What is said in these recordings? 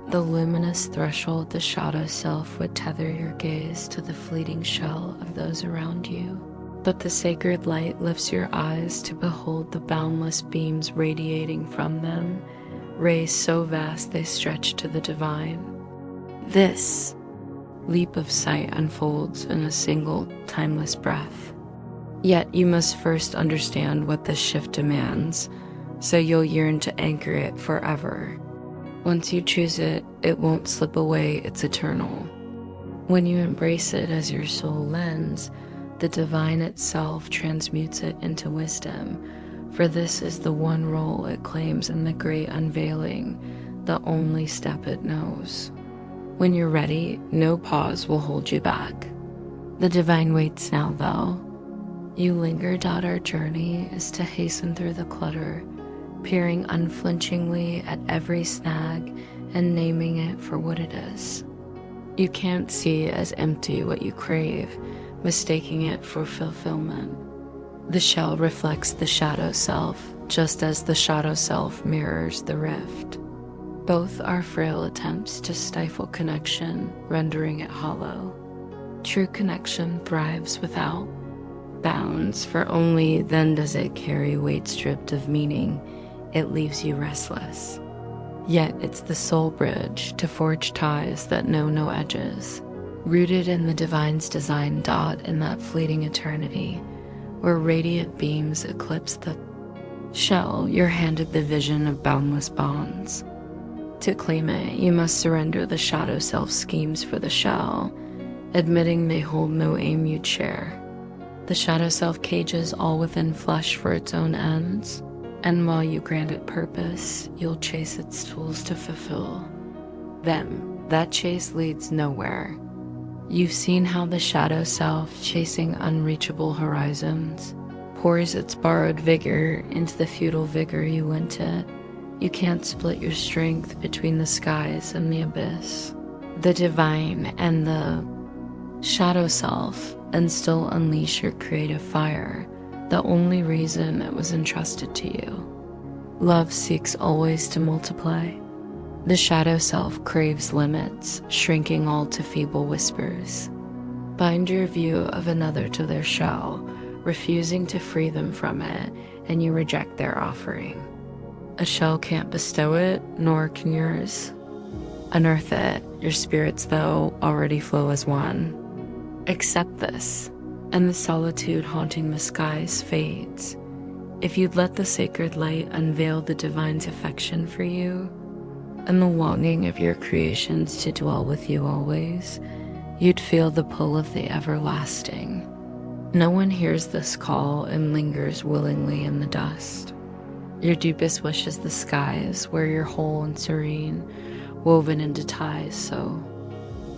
The luminous threshold, the shadow self, would tether your gaze to the fleeting shell of those around you. But the sacred light lifts your eyes to behold the boundless beams radiating from them, rays so vast they stretch to the divine. This leap of sight unfolds in a single, timeless breath. Yet you must first understand what this shift demands, so you'll yearn to anchor it forever. Once you choose it, it won't slip away, it's eternal. When you embrace it as your soul lens, the divine itself transmutes it into wisdom, for this is the one role it claims in the great unveiling, the only step it knows. When you're ready, no pause will hold you back. The divine waits now, though. You linger. Our journey is to hasten through the clutter, peering unflinchingly at every snag and naming it for what it is. You can't see as empty what you crave, mistaking it for fulfillment. The shell reflects the shadow self, just as the shadow self mirrors the rift. Both are frail attempts to stifle connection, rendering it hollow. True connection thrives without bounds, for only then does it carry weight stripped of meaning. It leaves you restless. Yet it's the soul bridge to forge ties that know no edges, rooted in the divine's design, in that fleeting eternity, where radiant beams eclipse the shell. You're handed the vision of boundless bonds. To claim it, you must surrender the shadow self schemes for the shell, admitting they hold no aim you'd share. The shadow self cages all within flesh for its own ends, and while you grant it purpose, you'll chase its tools to fulfill them. That chase leads nowhere. You've seen how the shadow self, chasing unreachable horizons, pours its borrowed vigor into the futile vigor you lent it. You can't split your strength between the skies and the abyss, the divine and the shadow self, and still unleash your creative fire, the only reason it was entrusted to you. Love seeks always to multiply. The shadow self craves limits, shrinking all to feeble whispers. Bind your view of another to their shell, refusing to free them from it, and you reject their offering. A shell can't bestow it, nor can yours. Unearth it, your spirits, though, already flow as one. Accept this, and the solitude haunting the skies fades. If you'd let the sacred light unveil the divine's affection for you, and the longing of your creations to dwell with you always, you'd feel the pull of the everlasting. No one hears this call and lingers willingly in the dust. Your deepest wish is the skies, where you're whole and serene, woven into ties so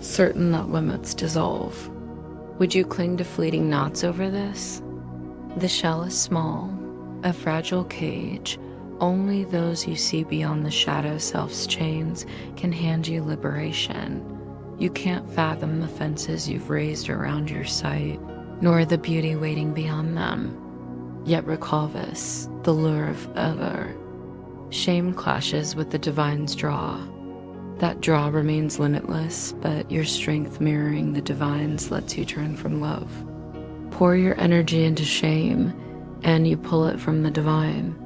certain that limits dissolve. Would you cling to fleeting knots over this? The shell is small, a fragile cage. Only those you see beyond the shadow self's chains can hand you liberation. You can't fathom the fences you've raised around your sight, nor the beauty waiting beyond them. Yet recall this, the lure of other. Shame clashes with the divine's draw. That draw remains limitless, but your strength mirroring the divine's lets you turn from love. Pour your energy into shame, and you pull it from the divine.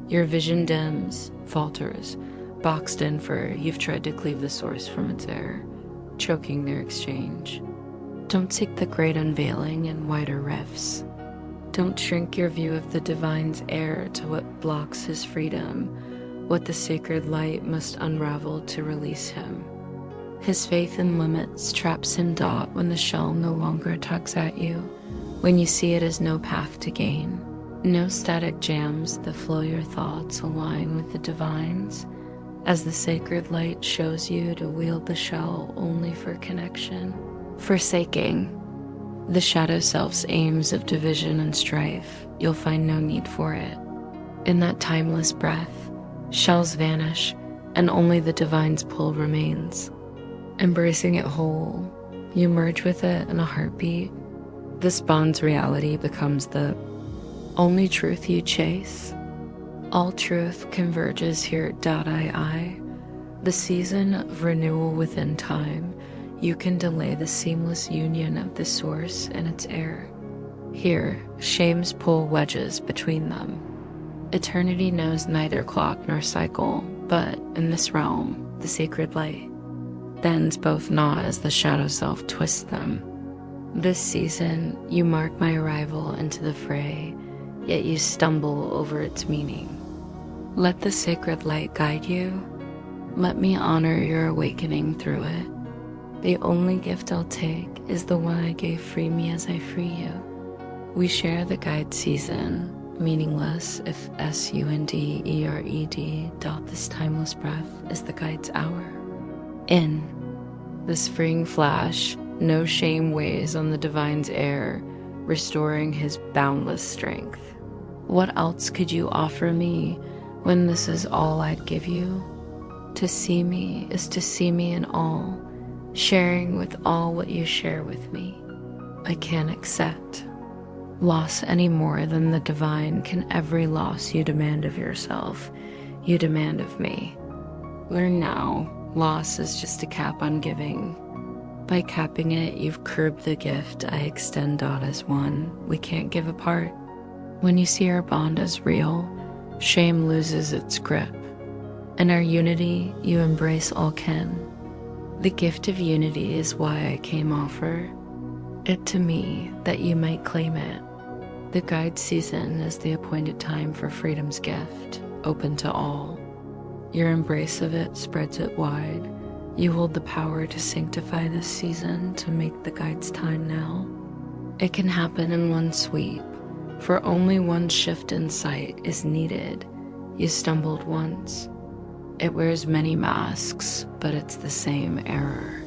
Your vision dims, falters, boxed in, for you've tried to cleave the source from its air, choking their exchange. Don't seek the great unveiling in wider rifts. Don't shrink your view of the divine's air to what blocks his freedom, what the sacred light must unravel to release him. His faith in limits traps him when the shell no longer tugs at you, when you see it as no path to gain. No static jams that flow your thoughts align with the divine's, as the sacred light shows you to wield the shell only for connection. Forsaking the shadow self's aims of division and strife, you'll find no need for it. In that timeless breath, shells vanish, and only the divine's pull remains. Embracing it whole, you merge with it in a heartbeat. This bond's reality becomes the only truth you chase. All truth converges here. I. The season of renewal within time, you can delay the seamless union of the source and its air. Here, shames pull wedges between them. Eternity knows neither clock nor cycle, but in this realm, the sacred light bends both not as the shadow self twists them. This season, you mark my arrival into the fray, yet you stumble over its meaning. Let the sacred light guide you. Let me honor your awakening through it. The only gift I'll take is the one I gave free me as I free you. We share the guide season, meaningless if sundered. This timeless breath is the guide's hour. In the spring flash, no shame weighs on the divine's air, restoring his boundless strength. What else could you offer me when this is all I'd give you? To see me is to see me in all, sharing with all what you share with me. I can't accept loss any more than the divine can every loss you demand of yourself, you demand of me. Learn now, loss is just a cap on giving. By capping it, you've curbed the gift I extend as one we can't give apart. When you see our bond as real, shame loses its grip. In our unity, you embrace all kin. The gift of unity is why I came offer it to me that you might claim it. The guide season is the appointed time for freedom's gift, open to all. Your embrace of it spreads it wide. You hold the power to sanctify this season, to make the guide's time now. It can happen in one sweep, for only one shift in sight is needed. You stumbled once. It wears many masks, but it's the same error.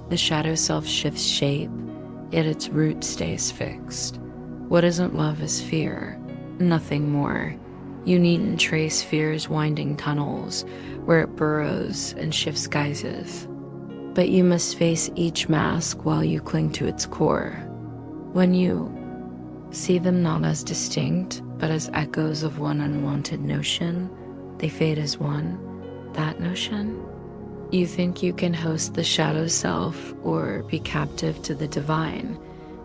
The shadow self shifts shape, yet its root stays fixed. What isn't love is fear, nothing more. You needn't trace fear's winding tunnels, where it burrows and shifts guises. But you must face each mask while you cling to its core. When you see them not as distinct, but as echoes of one unwanted notion, they fade as one. That notion? You think you can host the shadow self or be captive to the divine,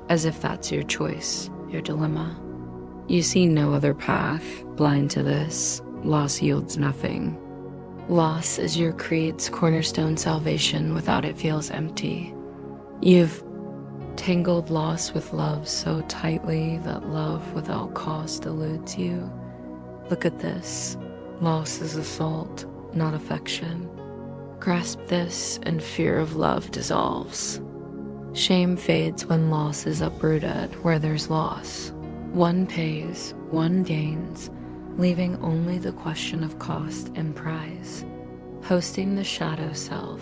as if that's your choice, your dilemma. You see no other path, blind to this. Loss yields nothing. Loss is your creed's cornerstone salvation. Without it feels empty. You've tangled loss with love so tightly that love without cost eludes you. Look at this. Loss is assault, not affection. Grasp this, and fear of love dissolves. Shame fades when loss is uprooted where there's loss. One pays, one gains, leaving only the question of cost and prize. Hosting the shadow self,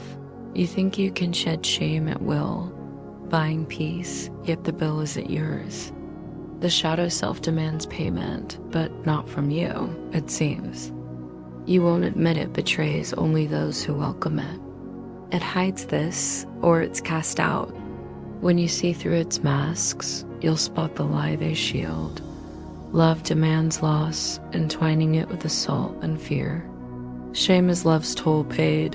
you think you can shed shame at will, buying peace, yet the bill isn't yours. The shadow self demands payment, but not from you, it seems. You won't admit it betrays only those who welcome it. It hides this, or it's cast out. When you see through its masks, you'll spot the lie they shield. Love demands loss, entwining it with assault and fear. Shame is love's toll paid.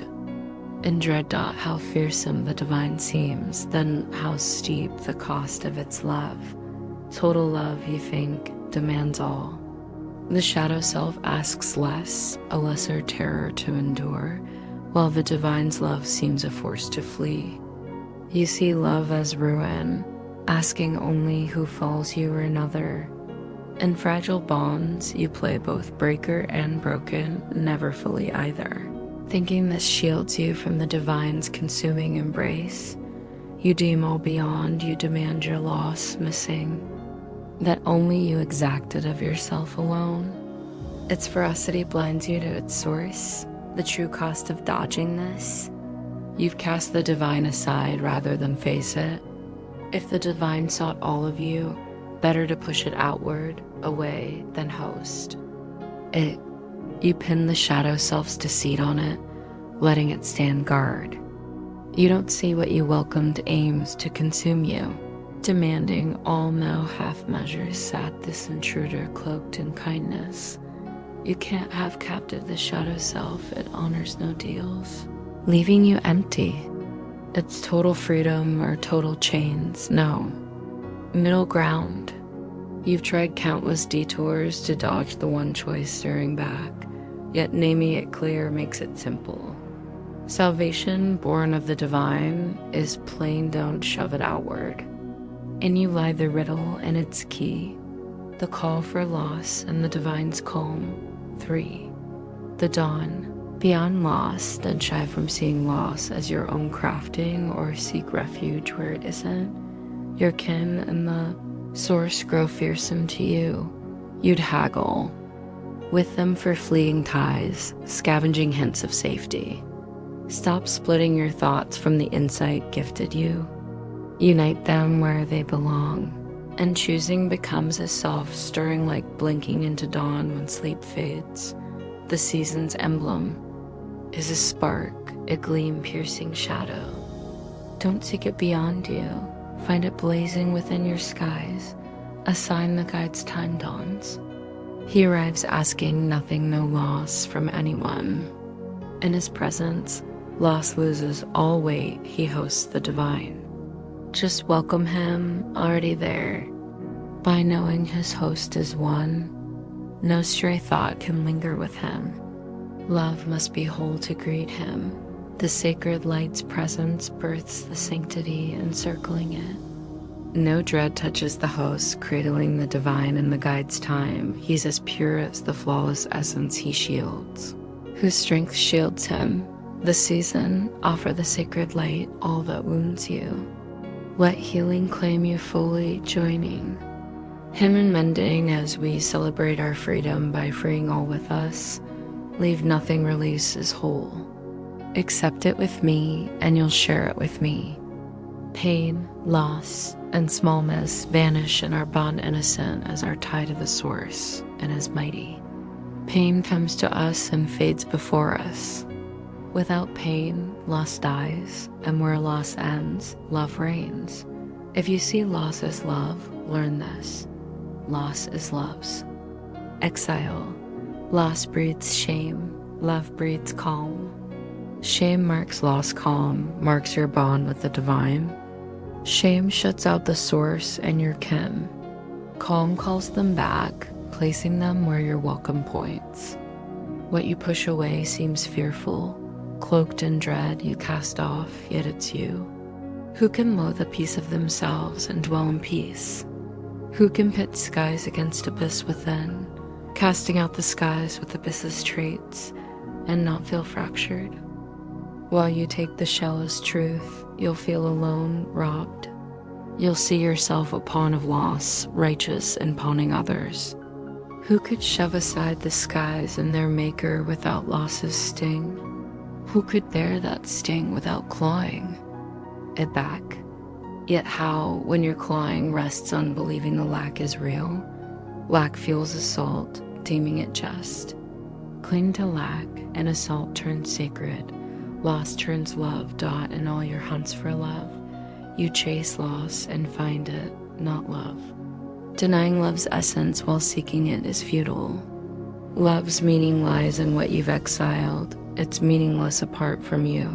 In dread how fearsome the divine seems, then how steep the cost of its love. Total love, you think, demands all. The shadow self asks less, a lesser terror to endure, while the divine's love seems a force to flee. You see love as ruin, asking only who falls you or another. In fragile bonds, you play both breaker and broken, never fully either. Thinking this shields you from the divine's consuming embrace, you deem all beyond, you demand your loss missing, that only you exacted of yourself alone. Its ferocity blinds you to its source, the true cost of dodging this. You've cast the divine aside rather than face it. If the divine sought all of you, better to push it outward, away, than host. You pin the shadow self's deceit on it, letting it stand guard. You don't see what you welcomed aims to consume you. Demanding all no half measures sat this intruder cloaked in kindness. You can't have captive the shadow self, it honors no deals, leaving you empty. It's total freedom or total chains, no. Middle ground. You've tried countless detours to dodge the one choice stirring back, yet naming it clear makes it simple. Salvation, born of the divine, is plain don't shove it outward. In you lie the riddle and its key, the call for loss and the divine's calm. 3. The dawn. Beyond loss, then shy from seeing loss as your own crafting or seek refuge where it isn't. Your kin and the source grow fearsome to you. You'd haggle with them for fleeting ties, scavenging hints of safety. Stop splitting your thoughts from the insight gifted you. Unite them where they belong, and choosing becomes a soft stirring like blinking into dawn when sleep fades. The season's emblem is a spark, a gleam piercing shadow. Don't seek it beyond you, find it blazing within your skies, a sign the guide's time dawns. He arrives asking nothing, no loss from anyone. In his presence, loss loses all weight, he hosts the divine. Just welcome him, already there. By knowing his host is one, no stray thought can linger with him. Love must be whole to greet him. The sacred light's presence births the sanctity encircling it. No dread touches the host, cradling the divine in the guide's time. He's as pure as the flawless essence he shields. Whose strength shields him. The season, offer the sacred light, all that wounds you. Let healing claim you fully, joining him in mending as we celebrate our freedom by freeing all with us. Leave nothing, release is whole. Accept it with me, and you'll share it with me. Pain, loss, and smallness vanish in our bond innocent as our tie to the source and as mighty. Pain comes to us and fades before us. Without pain, loss dies, and where loss ends, love reigns. If you see loss as love, learn this. Loss is love's. Exile. Loss breeds shame, love breeds calm. Shame marks loss, calm marks your bond with the divine. Shame shuts out the source and your kin. Calm calls them back, placing them where your welcome points. What you push away seems fearful, cloaked in dread you cast off, yet it's you. Who can loathe a piece of themselves and dwell in peace? Who can pit skies against abyss within, casting out the skies with abyss's traits, and not feel fractured? While you take the shell as truth, you'll feel alone, robbed. You'll see yourself a pawn of loss, righteous in pawning others. Who could shove aside the skies and their maker without loss's sting? Who could bear that sting without clawing it back? Yet how, when your clawing rests on believing the lack is real? Lack fuels assault, deeming it just. Cling to lack, and assault turns sacred. Loss turns love, dot in all your hunts for love. You chase loss and find it, not love. Denying love's essence while seeking it is futile. Love's meaning lies in what you've exiled. It's meaningless apart from you.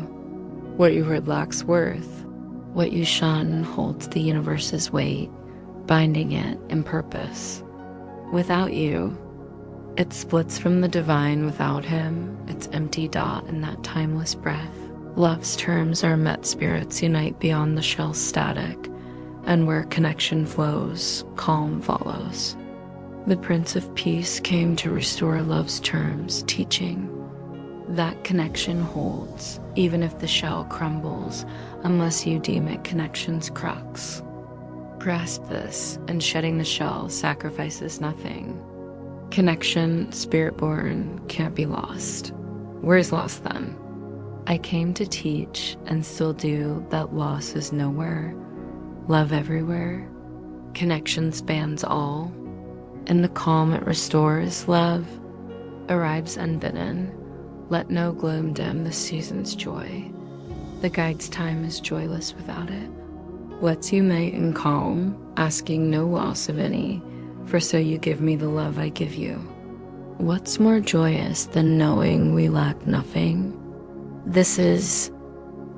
What you heard lacks worth. What you shun holds the universe's weight, binding it in purpose. Without you, it splits from the divine. Without him, it's empty dot in that timeless breath. Love's terms are met, spirits unite beyond the shell's static, and where connection flows, calm follows. The Prince of Peace came to restore love's terms, teaching that connection holds, even if the shell crumbles, unless you deem it connection's crux. Grasp this, and shedding the shell sacrifices nothing. Connection, spirit-born, can't be lost. Where's lost then? I came to teach, and still do, that loss is nowhere. Love everywhere. Connection spans all. In the calm it restores, love arrives unbidden. Let no gloom dim the season's joy. The guide's time is joyless without it. Lets you mate in calm, asking no loss of any, for so you give me the love I give you. What's more joyous than knowing we lack nothing? This is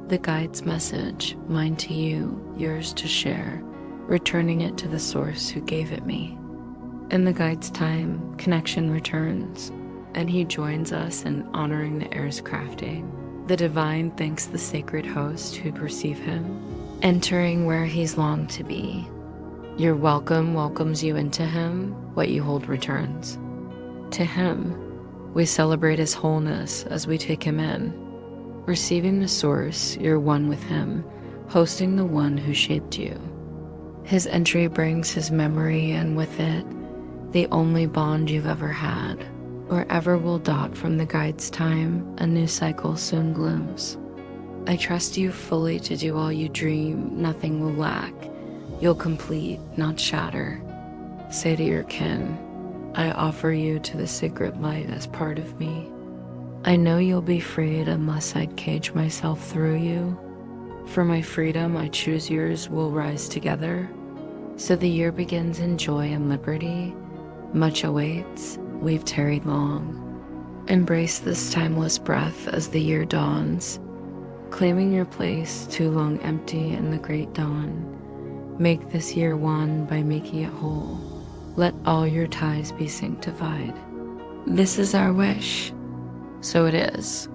the guide's message, mine to you, yours to share, returning it to the source who gave it me. In the guide's time, connection returns, and he joins us in honoring the air's crafting. The divine thanks the sacred host who'd receive him, entering where he's longed to be. Your welcome welcomes you into him, what you hold returns. To him, we celebrate his wholeness as we take him in. Receiving the source, you're one with him, hosting the one who shaped you. His entry brings his memory, and with it, the only bond you've ever had, or ever will dot from the guide's time, a new cycle soon blooms. I trust you fully to do all you dream, nothing will lack. You'll complete, not shatter. Say to your kin, I offer you to the sacred light as part of me. I know you'll be freed unless I'd cage myself through you. For my freedom, I choose yours, we'll rise together. So the year begins in joy and liberty. Much awaits, we've tarried long. Embrace this timeless breath as the year dawns, claiming your place too long empty in the great dawn. Make this year one by making it whole. Let all your ties be sanctified. This is our wish. So it is.